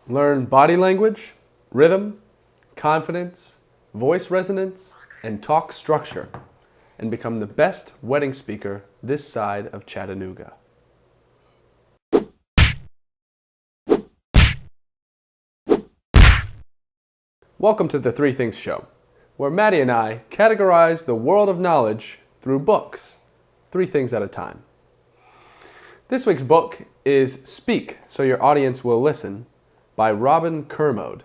Learn body language, rhythm, confidence, voice resonance, and talk structure, and become the best wedding speaker this side of Chattanooga. Welcome to the Three Things Show, where Maddie and I categorize the world of knowledge through books, 3 things at a time. This week's book is Speak So Your Audience Will Listen by Robin Kermode.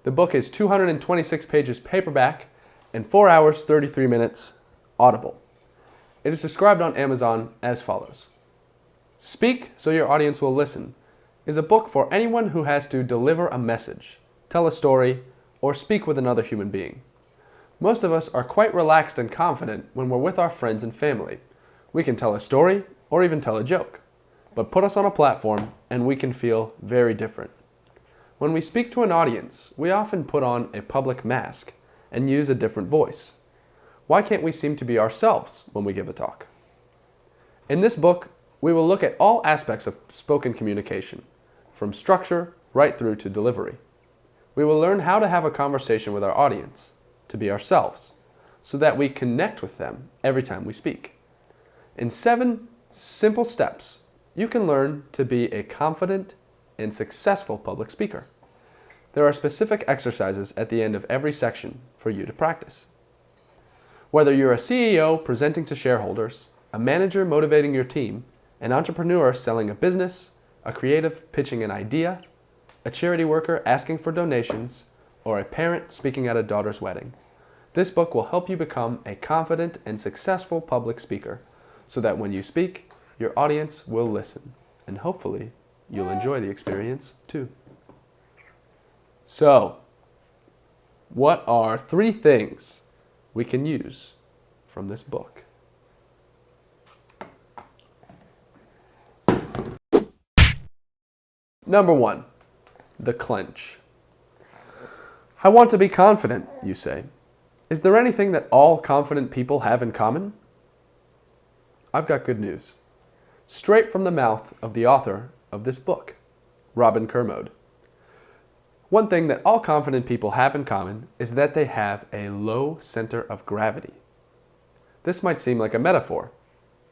The book is 226 pages paperback and 4 hours 33 minutes audible. It is described on Amazon as follows. Speak So Your Audience Will Listen is a book for anyone who has to deliver a message, tell a story, or speak with another human being. Most of us are quite relaxed and confident when we're with our friends and family. We can tell a story or even tell a joke, but put us on a platform and we can feel very different. When we speak to an audience, we often put on a public mask and use a different voice. Why can't we seem to be ourselves when we give a talk? In this book, we will look at all aspects of spoken communication, from structure right through to delivery. We will learn how to have a conversation with our audience, to be ourselves, so that we connect with them every time we speak. In 7 simple steps, you can learn to be a confident and successful public speaker. There are specific exercises at the end of every section for you to practice. Whether you're a CEO presenting to shareholders, a manager motivating your team, an entrepreneur selling a business, a creative pitching an idea, a charity worker asking for donations, or a parent speaking at a daughter's wedding, this book will help you become a confident and successful public speaker so that when you speak, your audience will listen, and hopefully you'll enjoy the experience too. So, what are 3 things we can use from this book? Number 1, the clench. I want to be confident, you say. Is there anything that all confident people have in common? I've got good news. Straight from the mouth of the author of this book, Robin Kermode. One thing that all confident people have in common is that they have a low center of gravity. This might seem like a metaphor,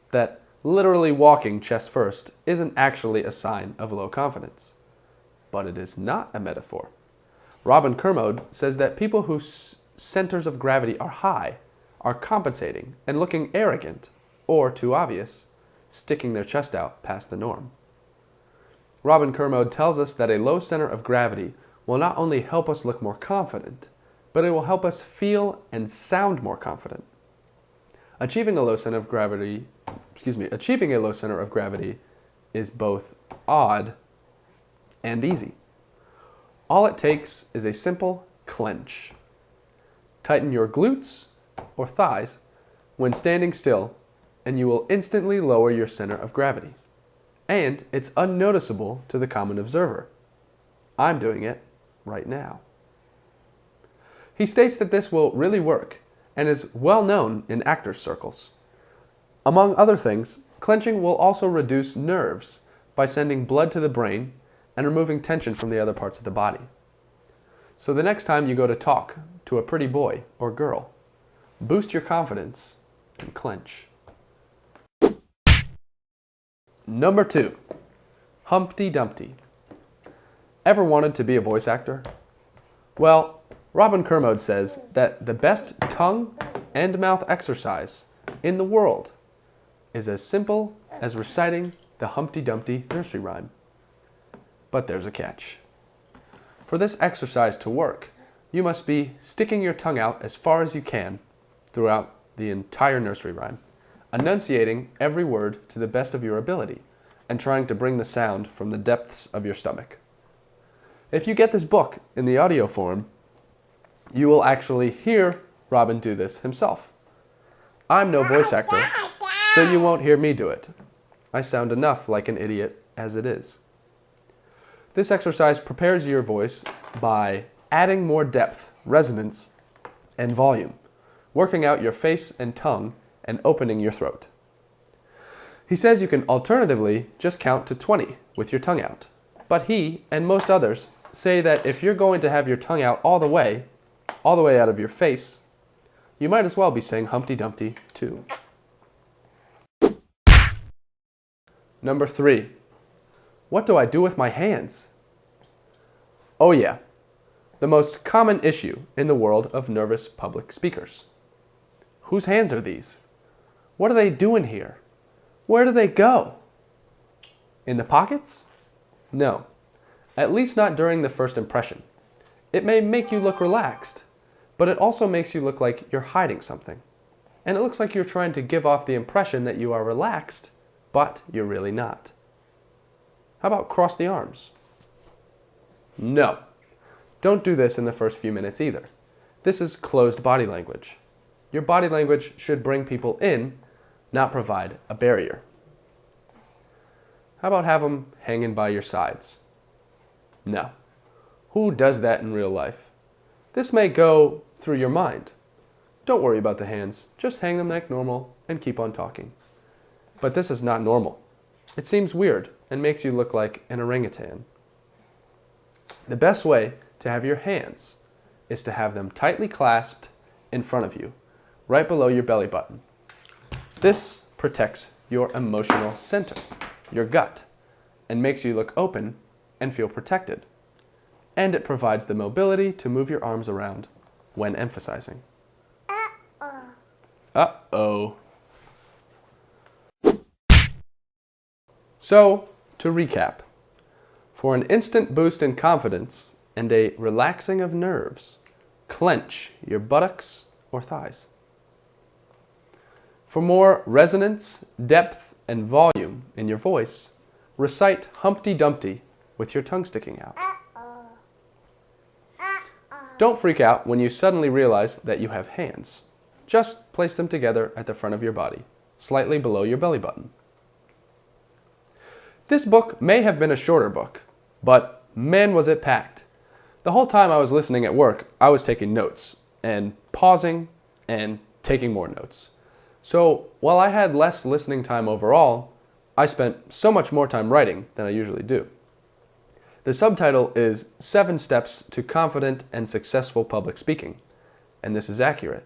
that literally walking chest first isn't actually a sign of low confidence. But it is not a metaphor. Robin Kermode says that people whose centers of gravity are high are compensating and looking arrogant, or too obvious, sticking their chest out past the norm. Robin Kermode tells us that a low center of gravity will not only help us look more confident, but it will help us feel and sound more confident. Achieving a low center of gravity is both odd and easy. All it takes is a simple clench. Tighten your glutes or thighs when standing still, and you will instantly lower your center of gravity. And it's unnoticeable to the common observer. I'm doing it right now. He states that this will really work and is well known in actors' circles. Among other things, clenching will also reduce nerves by sending blood to the brain and removing tension from the other parts of the body. So the next time you go to talk to a pretty boy or girl, boost your confidence and clench. Number 2, Humpty Dumpty. Ever wanted to be a voice actor? Well, Robin Kermode says that the best tongue and mouth exercise in the world is as simple as reciting the Humpty Dumpty nursery rhyme. But there's a catch. For this exercise to work, you must be sticking your tongue out as far as you can throughout the entire nursery rhyme, enunciating every word to the best of your ability, and trying to bring the sound from the depths of your stomach. If you get this book in the audio form, you will actually hear Robin do this himself. I'm no voice actor, so you won't hear me do it. I sound enough like an idiot as it is. This exercise prepares your voice by adding more depth, resonance, and volume, working out your face and tongue, and opening your throat. He says you can alternatively just count to 20 with your tongue out. But he, and most others, say that if you're going to have your tongue out all the way out of your face, you might as well be saying Humpty Dumpty too. Number 3. What do I do with my hands? Oh yeah, the most common issue in the world of nervous public speakers. Whose hands are these? What are they doing here? Where do they go? In the pockets? No, at least not during the first impression. It may make you look relaxed, but it also makes you look like you're hiding something. And it looks like you're trying to give off the impression that you are relaxed, but you're really not. How about cross the arms? No, don't do this in the first few minutes either. This is closed body language. Your body language should bring people in, not provide a barrier. How about have them hanging by your sides? No. Who does that in real life? This may go through your mind. Don't worry about the hands. Just hang them like normal and keep on talking. But this is not normal. It seems weird and makes you look like an orangutan. The best way to have your hands is to have them tightly clasped in front of you, right below your belly button. This protects your emotional center, your gut, and makes you look open and feel protected. And it provides the mobility to move your arms around when emphasizing. Uh-oh. So, to recap, for an instant boost in confidence and a relaxing of nerves, clench your buttocks or thighs. For more resonance, depth, and volume in your voice, recite Humpty Dumpty with your tongue sticking out. Don't freak out when you suddenly realize that you have hands. Just place them together at the front of your body, slightly below your belly button. This book may have been a shorter book, but man was it packed. The whole time I was listening at work, I was taking notes, and pausing, and taking more notes. So while I had less listening time overall, I spent so much more time writing than I usually do. The subtitle is 7 Steps to Confident and Successful Public Speaking, and this is accurate.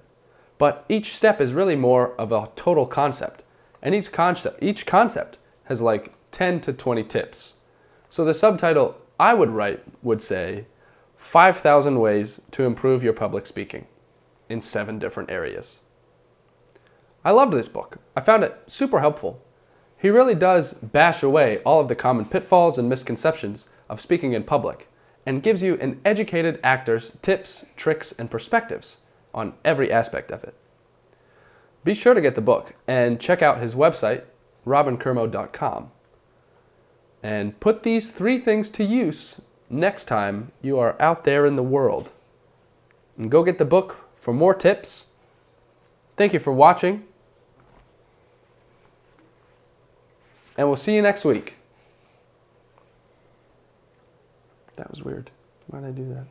But each step is really more of a total concept, and each concept has like 10 to 20 tips. So the subtitle I would write would say 5,000 ways to improve your public speaking in 7 different areas. I loved this book. I found it super helpful. He really does bash away all of the common pitfalls and misconceptions of speaking in public and gives you an educated actor's tips, tricks, and perspectives on every aspect of it. Be sure to get the book and check out his website, robinkermode.com. And put these 3 things to use next time you are out there in the world. And go get the book for more tips. Thank you for watching. And we'll see you next week. That was weird. Why did I do that?